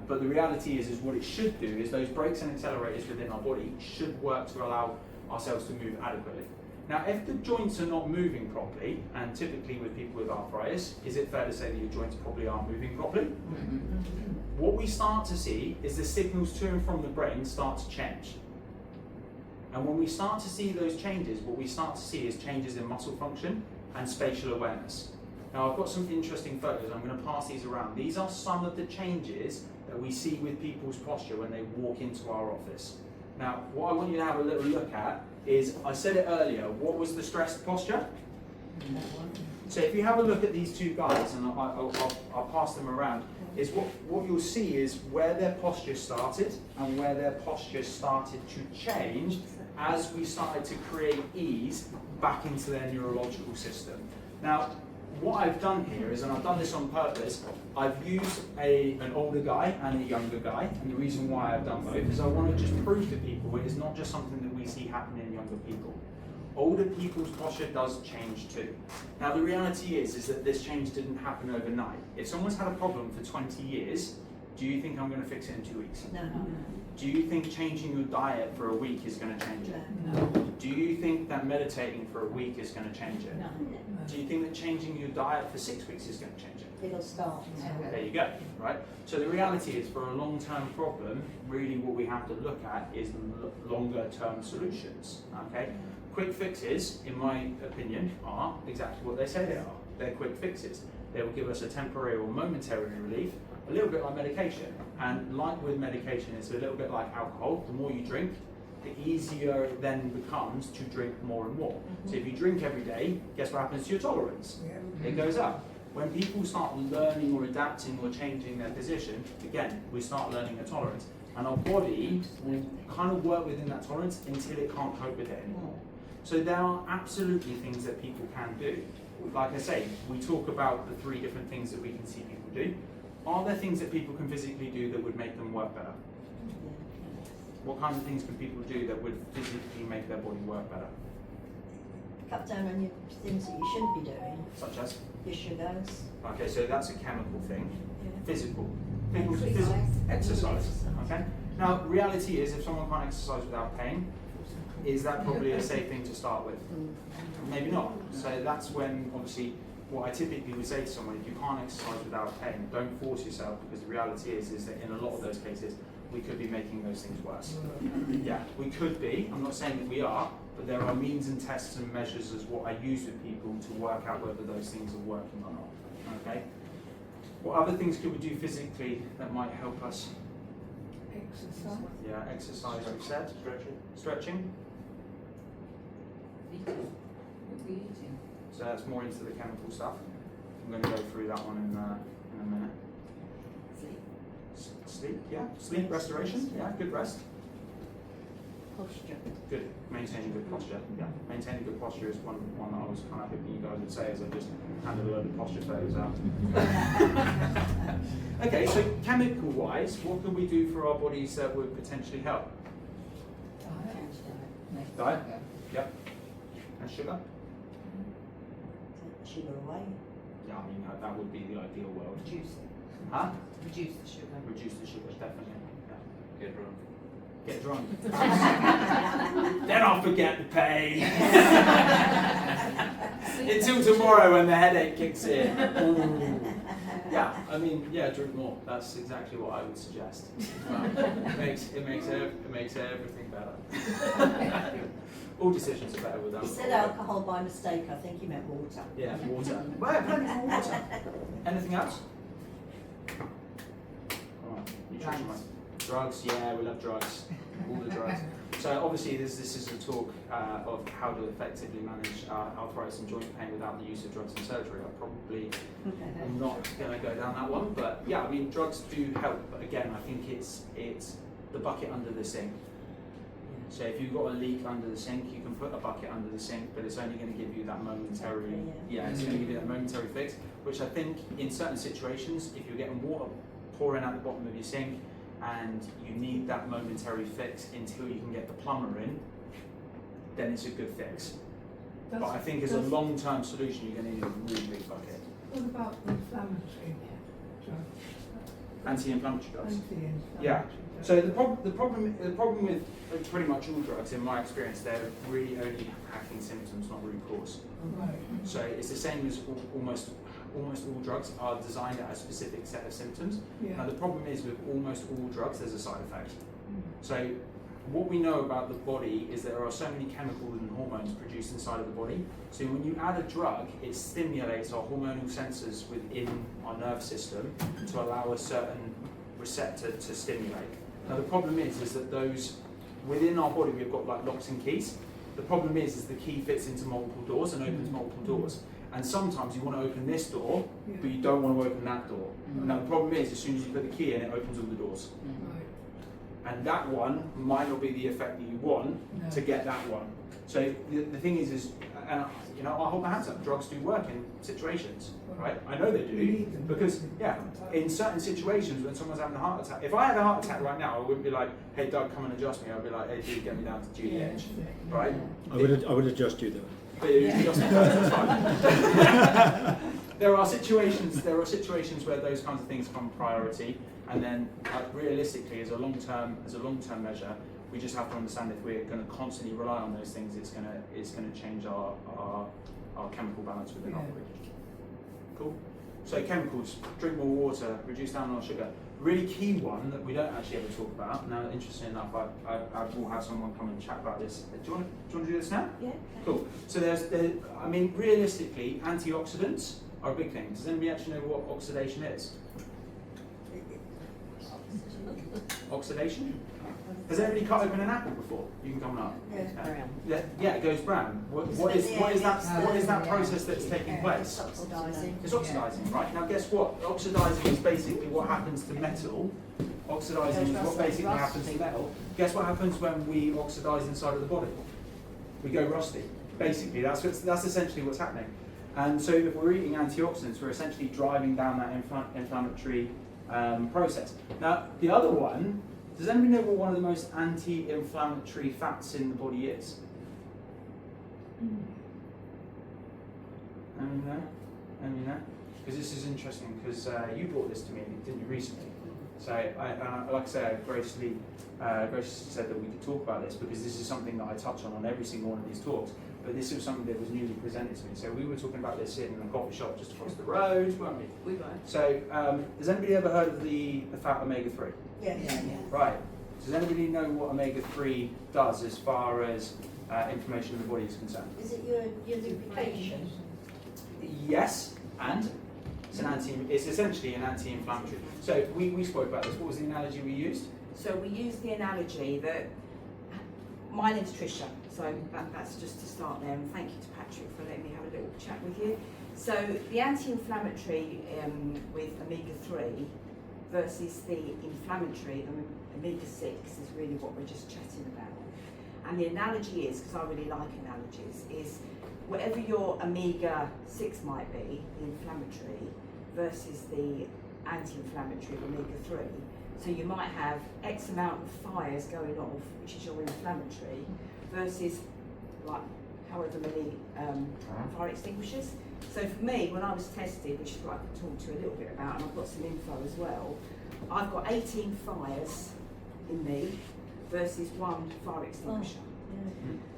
but the reality is what it should do is those brakes and accelerators within our body should work to allow ourselves to move adequately. Now if the joints are not moving properly, and typically with people with arthritis, is it fair to say that your joints probably aren't moving properly? What we start to see is the signals to and from the brain start to change. And when we start to see those changes, what we start to see is changes in muscle function and spatial awareness. Now I've got some interesting photos, I'm going to pass these around. These are some of the changes that we see with people's posture when they walk into our office. Now what I want you to have a little look at is, I said it earlier, what was the stressed posture? So if you have a look at these two guys, and I'll pass them around, is what you'll see is where their posture started and where their posture started to change as we started to create ease back into their neurological system. Now, what I've done here is, and I've done this on purpose, I've used an older guy and a younger guy, and the reason why I've done both is I want to just prove to people it is not just something that we see happen in younger people. Older people's posture does change too. Now the reality is that this change didn't happen overnight. If someone's had a problem for 20 years, do you think I'm going to fix it in 2 weeks? No. Do you think changing your diet for a week is going to change it? No. Do you think that meditating for a week is going to change it? No. Do you think that changing your diet for 6 weeks is going to change it? It'll start. There you go, right? So the reality is, for a long-term problem, really what we have to look at is longer-term solutions, okay? Quick fixes, in my opinion, are exactly what they say they are. They're quick fixes. They will give us a temporary or momentary relief, a little bit like medication. And like with medication, it's a little bit like alcohol. The more you drink, the easier it then becomes to drink more and more. So if you drink every day, guess what happens to your tolerance? It goes up. When people start learning or adapting or changing their position, again, we start learning a tolerance. And our body will kind of work within that tolerance until it can't cope with it anymore. So there are absolutely things that people can do. Like I say, we talk about the 3 different things that we can see people do. Are there things that people can physically do that would make them work better? What kinds of things can people do that would physically make their body work better? Cut down on your things that you shouldn't be doing. Such as? Your sugars. Okay, so that's a chemical thing. Yeah. Physical. Exercise. Exercise. Okay. Now, reality is, if someone can't exercise without pain, is that probably a safe thing to start with? Maybe not. So that's when, obviously, what I typically would say to someone, if you can't exercise without pain, don't force yourself, because the reality is that in a lot of those cases, we could be making those things worse. Yeah, we could be. I'm not saying that we are, but there are means and tests and measures as what I use with people to work out whether those things are working or not. Okay. What other things could we do physically that might help us? Exercise. Yeah, exercise, we've said. Stretching. Eating. What are we eating? So that's more into the chemical stuff. I'm going to go through that one in a minute. Sleep. Sleep, yeah. Sleep, restoration, yeah. Good rest. Posture. Good. Maintaining good posture, yeah. Maintaining good posture is one that I was kind of hoping you guys would say, as I just handed a load of posture photos out. Okay, so chemical-wise, what can we do for our bodies that would potentially help? Diet? Yep. And sugar? Take the sugar away. Yeah, I mean, that would be the ideal world. Reduce it. Huh? Reduce the sugar. Reduce the sugar, definitely. Yeah. Get drunk. Get drunk. Then I'll forget the pain. Until tomorrow when the headache kicks in. Ooh. Yeah, I mean, yeah, drink more. That's exactly what I would suggest. Well, it makes everything better. All decisions are better with He alcohol. said alcohol by mistake. I think he meant water. Yeah, water. Well, plenty more water. Anything else? Come on, nutrition. Drugs, yeah, we love drugs. All the drugs. So obviously this is a talk of how to effectively manage arthritis and joint pain without the use of drugs and surgery. I'm not going to go down that one, but yeah, I mean, drugs do help. But again, I think it's the bucket under the sink. So if you've got a leak under the sink, you can put a bucket under the sink, but it's only going to give you that momentary, it's going to give you that momentary fix, which I think in certain situations, if you're getting water pouring out the bottom of your sink and you need that momentary fix until you can get the plumber in, then it's a good fix. but I think as a long-term solution, you're going to need a really big bucket. What about inflammatory drugs? Anti-inflammatory drugs. Anti-inflammatory Yeah. drugs. So the problem with pretty much all drugs, in my experience, they're really only hacking symptoms, not root cause. Right. So it's the same as almost all drugs are designed at a specific set of symptoms. Yeah. Now the problem is with almost all drugs, there's a side effect. So what we know about the body is there are so many chemicals and hormones produced inside of the body. So when you add a drug, it stimulates our hormonal sensors within our nerve system to allow a certain receptor to stimulate. Now the problem is that those within our body we've got like locks and keys. The problem is the key fits into multiple doors and opens multiple doors. And sometimes you want to open this door, but you don't want to open that door. Now the problem is as soon as you put the key in, it opens all the doors. Right. And that one might not be the effect that you want to get that one. So the thing is and you know, I hold my hands up. Drugs do work in situations, right? I know they do because in certain situations when someone's having a heart attack. If I had a heart attack right now, I wouldn't be like, "Hey, Doug, come and adjust me." I'd be like, "Hey, dude, get me down to GEH," right? I would adjust you though. But it's just that's fine. There are situations where those kinds of things come priority, and then realistically, as a long-term measure, we just have to understand if we're going to constantly rely on those things, it's going to change our chemical balance within our body. Cool. So chemicals, drink more water, reduce down on sugar. Really key one that we don't actually ever talk about. Now, interesting enough, I will have someone come and chat about this. Do you want to do this now? Yeah. Cool. So I mean, realistically, antioxidants are a big thing. Does anybody actually know what oxidation is? Oxidation? Has anybody cut open an apple before? You can come up. Yeah, it goes brown. What is that process that's taking place? It's oxidising. It's oxidising, right? Now guess what? Oxidising is basically what happens to metal. Oxidising is what basically happens to metal. Guess what happens when we oxidise inside of the body? We go rusty. Basically, that's essentially what's happening. And so if we're eating antioxidants, we're essentially driving down that inflammatory process. Now, the other one, does anybody know what one of the most anti-inflammatory fats in the body is? Anybody know? Because this is interesting, because you brought this to me, didn't you, recently? So, like I said, graciously said that we could talk about this, because this is something that I touch on every single one of these talks. But this was something that was newly presented to me. So we were talking about this in a coffee shop just across the road, weren't we? We were. So has anybody ever heard of the fat omega-3? Yeah. Right. Does anybody know what omega-3 does as far as inflammation in the body is concerned? Is it your lubrication? Yes, and it's essentially an anti-inflammatory. So we spoke about this. What was the analogy we used? So we used the analogy that my name's Tricia, so that's just to start there, and thank you to Patrick for letting me have a little chat with you. So the anti-inflammatory with omega-3 versus the inflammatory omega-6 is really what we're just chatting about. And the analogy is, because I really like analogies, is whatever your omega-6 might be, the inflammatory, versus the anti-inflammatory omega-3. So you might have X amount of fires going off, which is your inflammatory, versus like however many fire extinguishers. So for me, when I was tested, which is what I can talk to you a little bit about, and I've got some info as well, I've got 18 fires in me versus 1 fire extinguisher.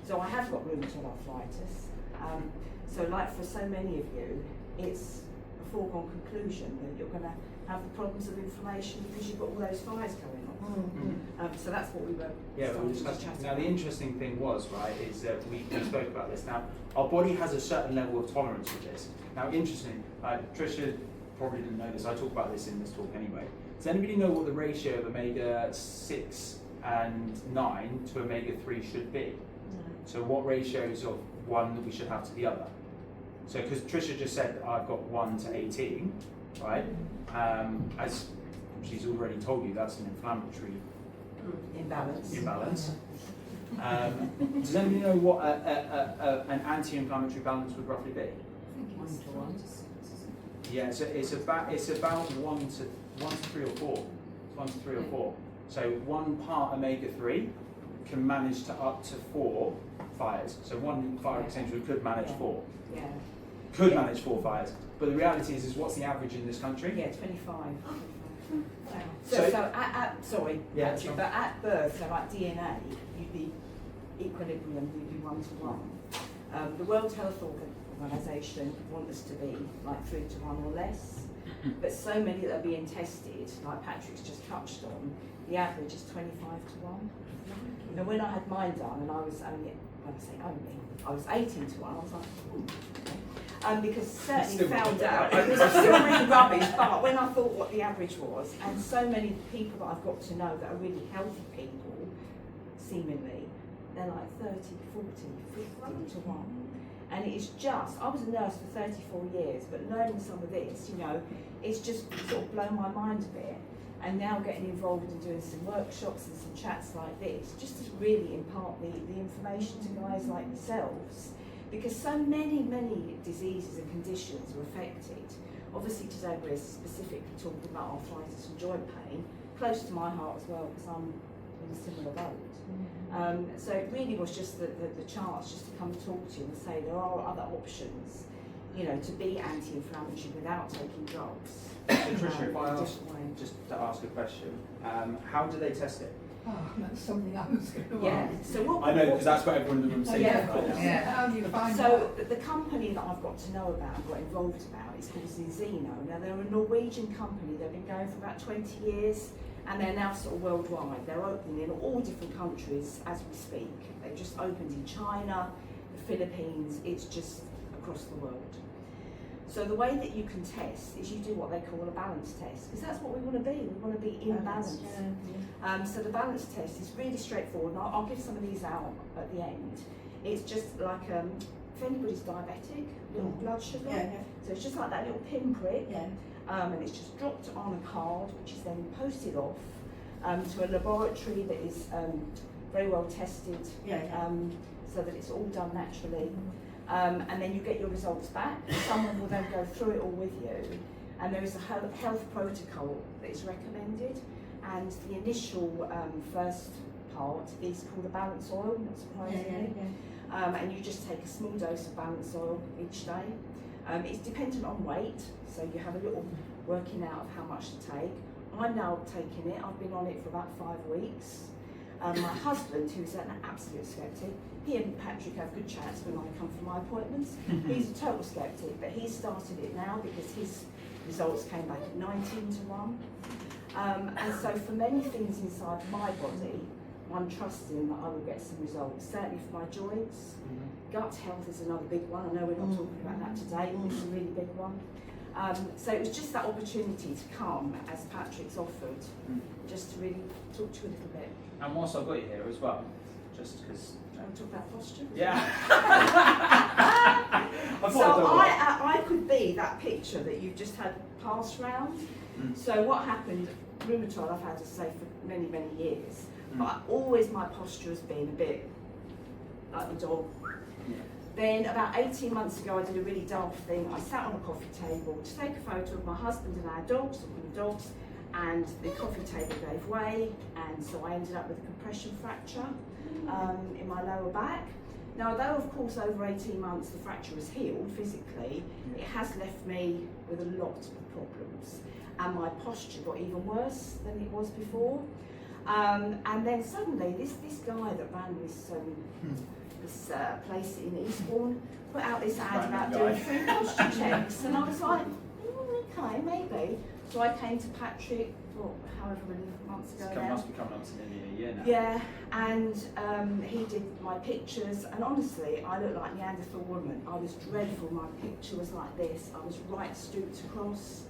So I have got rheumatoid arthritis. So like for so many of you, it's a foregone conclusion that you're going to have the problems of inflammation because you've got all those fires going on. So that's what we were discussing. Now the interesting thing was, right, is that we spoke about this. Now our body has a certain level of tolerance for this. Now interesting, Tricia probably didn't know this, I talk about this in this talk anyway. Does anybody know what the ratio of omega-6 and 9 to omega-3 should be? No. So what ratios of one that we should have to the other? So because Tricia just said I've got 1 to 18, right? As she's already told you, that's an inflammatory imbalance. Does anybody know what an anti-inflammatory balance would roughly be? 1 to 1. Yeah, so it's about 1 to 3 or 4. It's 1 to 3 or 4. So 1 part omega-3 can manage to up to 4 fires. So one fire extinguisher could manage Yeah. 4. Yeah. Could manage 4 fires. But the reality is what's the average in this country? Yeah, 25. Wow. So, So- sorry, Yeah, Patrick, sure. but at birth, so like DNA, you'd be equilibrium, you'd be 1 to 1. The World Health Organisation want us to be like 3 to 1 or less, but so many that are being tested, like Patrick's just touched on, the average is 25 to 1. Now when I had mine done, and I was only, when I say only, I was 18 to 1, I was like, okay. Because certainly Still found not out, right. it was still really rubbish, but when I thought what the average was, and so many people that I've got to know that are really healthy people, seemingly, they're like 30, 40, 50 to 1. And it is just, I was a nurse for 34 years, but learning some of this, you know, it's just sort of blown my mind a bit. And now getting involved in doing some workshops and some chats like this, just to really impart the information to guys like yourselves. Because so many diseases and conditions are affected. Obviously today we're specifically talking about arthritis and joint pain, close to my heart as well, because I'm in a similar boat. So it really was just the chance just to come and talk to you and say there are other options, you know, to be anti-inflammatory without taking drugs. Patricia, if I in a ask, different way. just to ask a question, how do they test it? Oh, that's something I was going to Yeah, ask. so what I know, because that's what everyone in the room says. Yeah, of right course. now. Yeah, how do you find So out? the company that I've got to know about and got involved about is called Zeno. Now they're a Norwegian company, they've been going for about 20 years and they're now sort of worldwide. They're opening in all different countries as we speak. They've just opened in China, the Philippines, it's just across the world. So the way that you can test is you do what they call a balance test, because that's what we want to be. We want to be in balance. So the balance test is really straightforward, and I'll give some of these out at the end. It's just like, if anybody's diabetic, little blood sugar, so it's just like that little pinprick, and it's just dropped on a card, which is then posted off to a laboratory that is very well tested, so that it's all done naturally. And then you get your results back. Someone will then go through it all with you, and there is a health protocol that is recommended. And the initial first part is called a balance oil, not surprisingly. And you just take a small dose of balance oil each day. It's dependent on weight, so you have a little working out of how much to take. I'm now taking it. I've been on it for about 5 weeks. My husband, who's an absolute skeptic, he and Patrick have good chats when I come for my appointments. He's a total skeptic, but he started it now because his results came back at 19 to 1. And so for many things inside my body, I'm trusting that I will get some results, certainly for my joints. Gut health is another big one. I know we're not talking about that today, but it's a really big one. So it was just that opportunity to come, as Patrick's offered, just to really talk to you a little bit. And whilst I've got you here as well, just because... Do you want to talk about posture? Yeah. So I could be that picture that you've just had passed round. So what happened, rheumatoid I've had to say for many years, but always my posture has been a bit like the dog. Then about 18 months ago I did a really daft thing. I sat on a coffee table to take a photo of my husband and our dogs, and the coffee table gave way, and so I ended up with a compression fracture in my lower back. Now, although of course over 18 months the fracture has healed physically, it has left me with a lot of problems, and my posture got even worse than it was before. And then suddenly this guy that ran this place in Eastbourne put out this ad about doing free posture checks, and I was like, okay, maybe. So I came to Patrick, however many months ago now. Must be coming up to nearly a year now. Yeah, and he did my pictures, and honestly, I looked like a Neanderthal woman. I was dreadful. My picture was like this. I was right stooped across.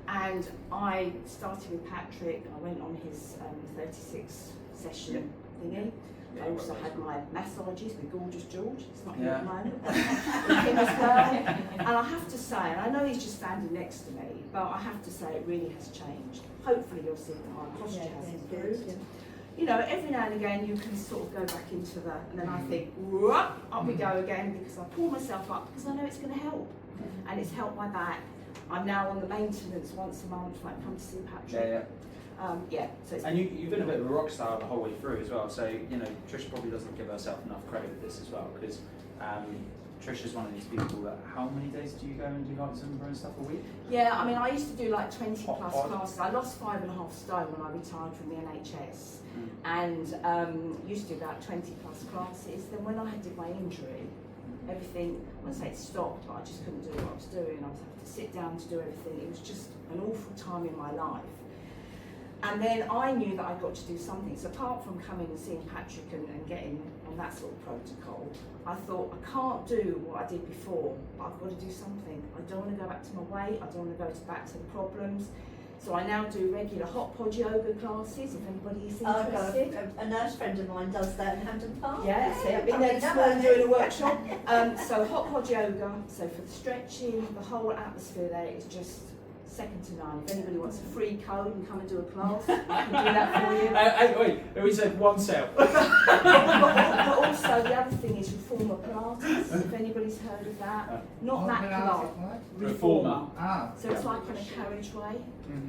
And I started with Patrick. I went on his 36 session thingy. I also had my massages with Gorgeous George. It's not here at the moment. With him as well. And I have to say, and I know he's just standing next to me, but I have to say it really has changed. Hopefully you'll see that my posture has improved. You know, every now and again you can sort of go back into the, and then I think, whoop, up we go again, because I pull myself up because I know it's going to help. And it's helped my back. I'm now on the maintenance once a month, like come to see Patrick. Yeah, so it's And you've been a bit of a rock star the whole way through as well. So you know, Trish probably doesn't give herself enough credit with this as well, because Trish is one of these people that, how many days do you go and do like Zumba and stuff a week? yeah, I mean, I used to do like 20 plus Odd. classes. I lost 5.5 stone when I retired from the NHS, and used to do about 20 plus classes. Then when I had my injury, everything, I wouldn't say it stopped, but I just couldn't do what I was doing. I was having to sit down to do everything. It was just an awful time in my life. And then I knew that I'd got to do something. So apart from coming and seeing Patrick and getting on that sort of protocol, I thought, I can't do what I did before, but I've got to do something. I don't want to go back to my weight. I don't want to go back to the problems. So I now do regular hot pod yoga classes, if anybody is interested. A nurse friend of mine does that in Hampton Park. Yeah, see, I've been there this morning doing a workshop. So hot pod yoga, so for the stretching, the whole atmosphere there is just second to none. If anybody wants a free code and come and do a class, I can do that for you. Wait, we said one sale. But also the other thing is reformer Pilates, if anybody's heard of that. Not that class, reformer. Ah. So it's like on a carriageway.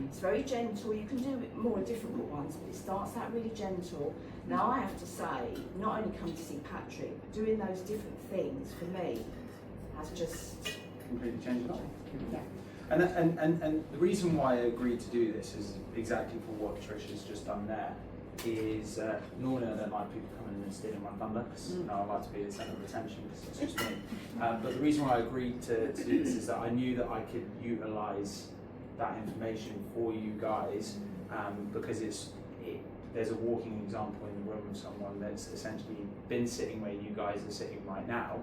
It's very gentle. You can do more difficult ones, but it starts out really gentle. Now I have to say, not only come to see Patrick, but doing those different things for me has just Completely changed it up. yeah. And the reason why I agreed to do this is exactly for what Trish has just done there. Is normally I don't like people coming in and stealing my thunder, because I like to be the centre of attention, because that's just me. But the reason why I agreed to do this is that I knew that I could utilise that information for you guys, because there's a walking example in the room of someone that's essentially been sitting where you guys are sitting right now,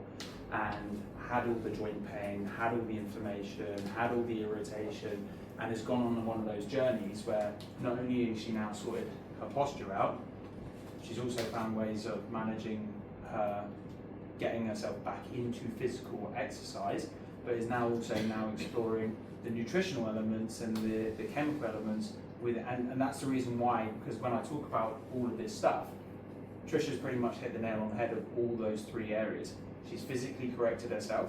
and had all the joint pain, had all the inflammation, had all the irritation, and has gone on one of those journeys where not only is she now sorted her posture out, she's also found ways of managing her, getting herself back into physical exercise, but is now also exploring the nutritional elements and the chemical elements with it. And that's the reason why, because when I talk about all of this stuff, Trisha's pretty much hit the nail on the head of all those three areas. She's physically corrected herself,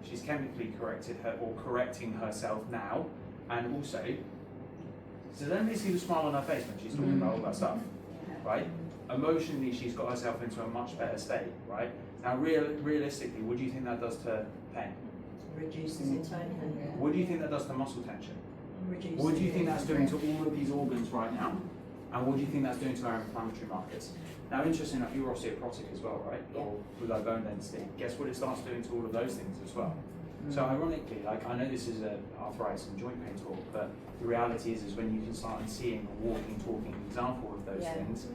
she's chemically corrected her, or correcting herself now, and also, so then they see the smile on her face when she's talking about all that stuff, right? Emotionally, she's got herself into a much better state, right? Now, realistically, what do you think that does to pain? Reduces it totally. What do you think that does to muscle tension? Reduces What do you think it. that's doing to all of these organs right now? And what do you think that's doing to our inflammatory markers? Now, interesting enough, you're osteoporotic as well, right? Yeah. Or with low bone density. Guess what it starts doing to all of those things as well? So ironically, like, I know this is an arthritis and joint pain talk, but the reality is when you can start seeing a walking, talking example of those Yeah. things,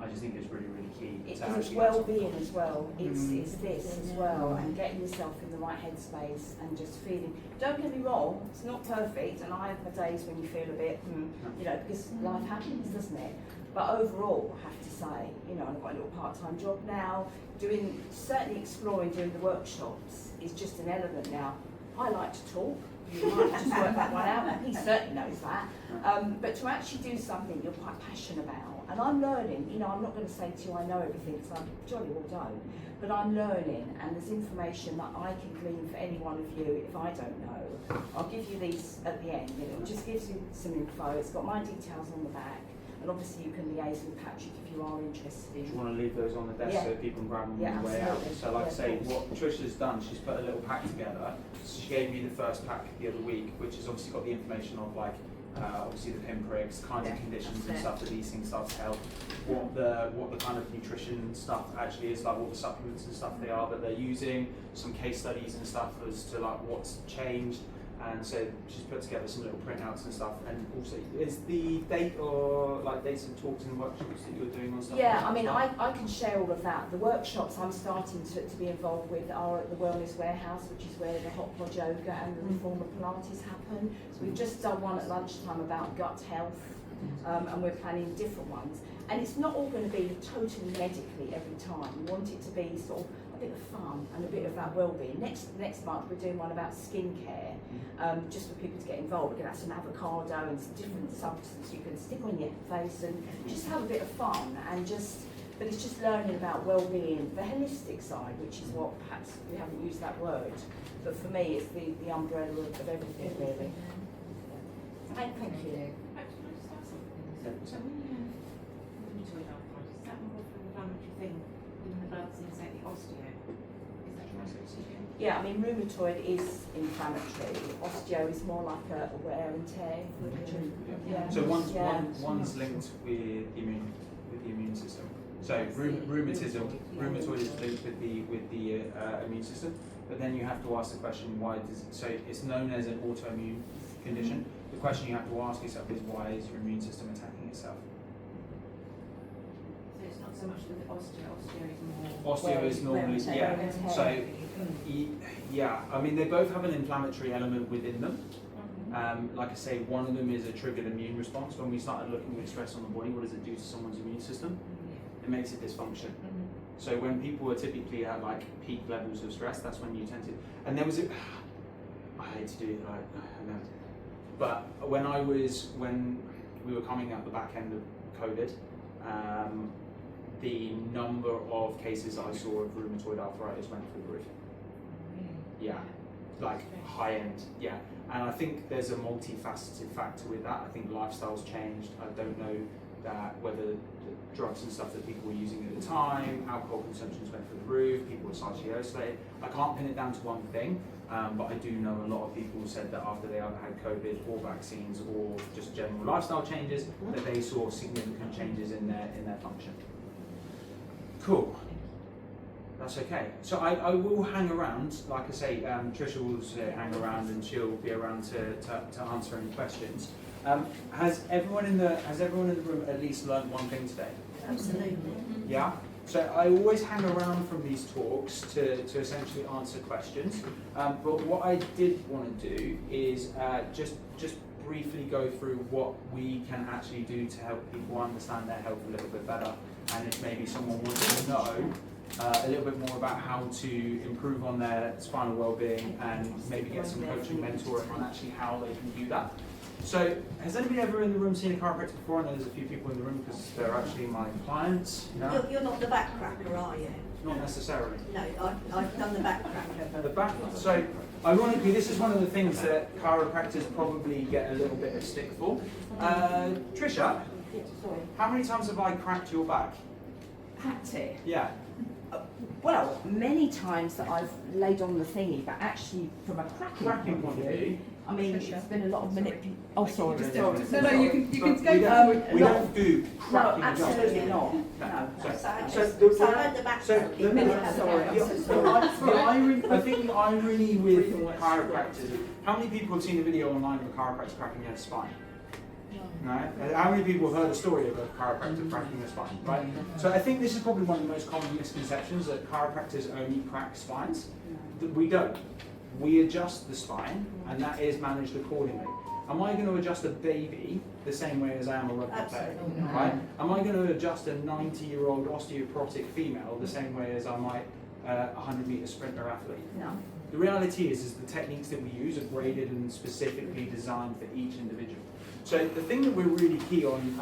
I just think it's really, really key. It's to actually well-being as well. It's this as well, and getting yourself in the right headspace and just feeling. Don't get me wrong, it's not perfect, and I have my days when you feel a bit, because life happens, doesn't it? But overall, I have to say, I've got a little part-time job now. Certainly exploring doing the workshops is just an element now. I like to talk. You might just work that one out. He certainly knows that. But to actually do something you're quite passionate about, and I'm learning. I'm not going to say to you I know everything, because I jolly well don't. But I'm learning, and there's information that I can glean for any one of you if I don't know. I'll give you these at the end. It just gives you some info. It's got my details on the back. And obviously you can liaise with Patrick if you are interested Do in. you want to leave those on the desk Yeah. so people can grab them Yeah, on the way out? absolutely. So like I Yeah, say, of course. what Trisha's done, she's put a little pack together. So she gave me the first pack the other week, which has obviously got the information of like, obviously the pinpricks, kinds of Yeah, conditions that's and it. stuff that these things start to help. What the kind of nutrition stuff actually is, like what the supplements and stuff they are that they're using, some case studies and stuff as to like what's changed. And so she's put together some little printouts and stuff. And also, is the date or like dates and talks and workshops that you're doing on stuff? Yeah, like that I mean, as well? I can share all of that. The workshops I'm starting to be involved with are at the Wellness Warehouse, which is where the hot pod yoga and the reformer Pilates happen. So we've just done one at lunchtime about gut health, and we're planning different ones. And it's not all going to be totally medically every time. We want it to be sort of a bit of fun and a bit of that well-being. Next month we're doing one about skincare, just for people to get involved. We're going to have some avocado and some different substances you can stick on your face and just have a bit of fun and but it's just learning about well-being, the holistic side, which is what perhaps we haven't used that word, but for me it's the umbrella of everything really. Thank you. So when you have rheumatoid arthritis, is that more of an inflammatory thing within the blood than say the osteo? Is that right? Yeah, I mean rheumatoid is inflammatory. Osteo is more like a wear and tear. Yeah. So one's Yeah. one's linked with the immune system. So rheumatoid is linked with the immune system. But then you have to ask the question, why does it? So it's known as an autoimmune condition. The question you have to ask yourself is, why is your immune system attacking itself? So it's not so much with the osteo is more. Osteo is normally, yeah. So, yeah, I mean, they both have an inflammatory element within them. Like I say, one of them is a triggered immune response. When we started looking at stress on the body, what does it do to someone's immune system? It makes it dysfunction. So when people are typically at like peak levels of stress, that's when you tend to. And there was I hate to do it, like I know, but when we were coming out the back end of COVID, the number of cases I saw of rheumatoid arthritis went through the roof. Yeah, like high end, yeah. And I think there's a multifaceted factor with that. I think lifestyle's changed. I don't know that whether the drugs and stuff that people were using at the time, alcohol consumptions went through the roof, people were socially isolated. I can't pin it down to one thing, but I do know a lot of people said that after they either had COVID or vaccines or just general lifestyle changes, that they saw significant changes in their function. Cool. That's okay. So I will hang around, like I say, Trisha will hang around and she'll be around to answer any questions. Has everyone in the room at least learned one thing today? Absolutely. Yeah? So I always hang around from these talks to essentially answer questions. But what I did want to do is just briefly go through what we can actually do to help people understand their health a little bit better. And if maybe someone wants to know a little bit more about how to improve on their spinal well-being and maybe get some coaching, mentoring on actually how they can do that. So, has anybody ever in the room seen a chiropractor before? I know there's a few people in the room because they're actually my clients. No? You're not the back cracker, are you? Not necessarily. No, I've done the back cracker. The back. So, ironically, this is one of the things that chiropractors probably get a little bit of stick for. Trisha, how many times have I cracked your back? Cracked it. Yeah. Well, many times that I've laid on the thingy, but actually from a cracking point of view, I mean, it's been a lot of manipulation. Oh, sorry. No, you can go forward. We don't do No, cracking. absolutely not. No. No. So I So heard the back so cracker. I think the irony with chiropractors, how many people have seen a video online of a chiropractor cracking their spine? No? How many people have heard a story of a chiropractor cracking their spine, right? So I think this is probably one of the most common misconceptions, that chiropractors only crack spines. We don't. We adjust the spine, and that is managed accordingly. Am I going to adjust a baby the same way as I am a rugby player? Right? Am I going to adjust a 90-year-old osteoporotic female the same way as I might a 100-meter sprinter athlete? No. The reality is the techniques that we use are graded and specifically designed for each individual. So the thing that we're really key on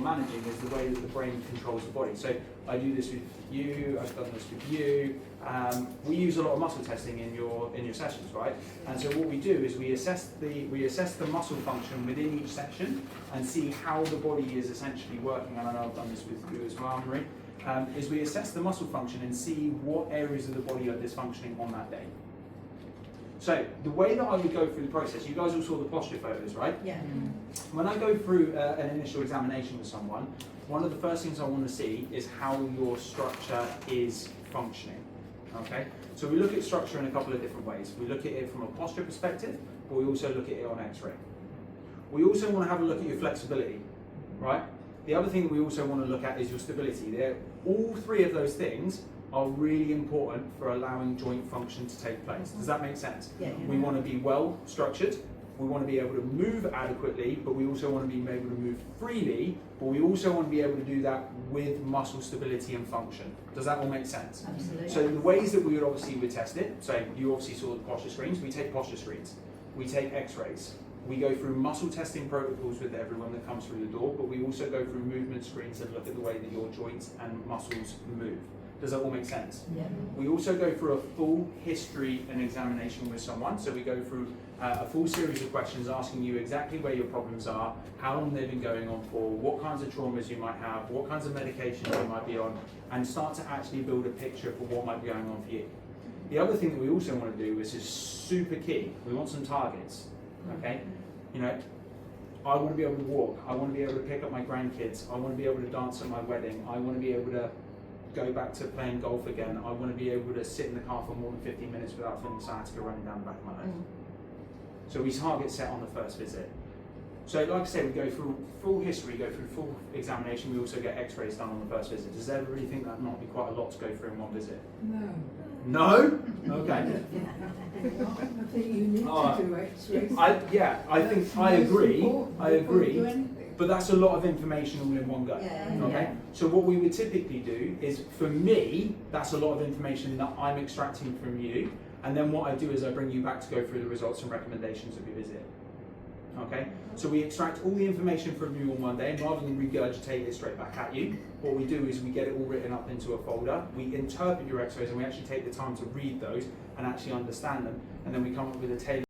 managing is the way that the brain controls the body. So I do this with you, I've done this with you. We use a lot of muscle testing in your sessions, right? And so what we do is we assess the muscle function within each section and see how the body is essentially working. And I know I've done this with you as well, Marie. Is we assess the muscle function and see what areas of the body are dysfunctioning on that day. So the way that I would go through the process, you guys all saw the posture photos, right? Yeah. When I go through an initial examination with someone, one of the first things I want to see is how your structure is functioning. Okay? So we look at structure in a couple of different ways. We look at it from a posture perspective, but we also look at it on X-ray. We also want to have a look at your flexibility, right? The other thing that we also want to look at is your stability. All three of those things are really important for allowing joint function to take place. Does that make sense? Yeah. We want to be well structured, we want to be able to move adequately, but we also want to be able to move freely, but we also want to be able to do that with muscle stability and function. Does that all make sense? Absolutely. So the ways that we would test it, so you obviously saw the posture screens, we take posture screens, we take x-rays, we go through muscle testing protocols with everyone that comes through the door, but we also go through movement screens and look at the way that your joints and muscles move. Does that all make sense? Yeah. We also go through a full history and examination with someone. So we go through a full series of questions asking you exactly where your problems are, how long they've been going on for, what kinds of traumas you might have, what kinds of medications you might be on, and start to actually build a picture for what might be going on for you. The other thing that we also want to do, which is super key, we want some targets, okay? You know, I want to be able to walk, I want to be able to pick up my grandkids, I want to be able to dance at my wedding, I want to be able to go back to playing golf again, I want to be able to sit in the car for more than 15 minutes without feeling sciatica running down the back of my leg. So we target set on the first visit. So like I say, we go through full history, go through full examination, we also get x-rays done on the first visit. Does everybody think that might be quite a lot to go through in one visit? No. No? Okay. I think you need Oh, to do X-rays. I think I agree, Before you do anything. but that's a lot of information all in one go. Yeah. Okay? So what we would typically do is, for me, that's a lot of information that I'm extracting from you, and then what I do is I bring you back to go through the results and recommendations of your visit. Okay? So we extract all the information from you on one day, and rather than regurgitate it straight back at you, what we do is we get it all written up into a folder, we interpret your x-rays, and we actually take the time to read those and actually understand them, and then we come up with a tailored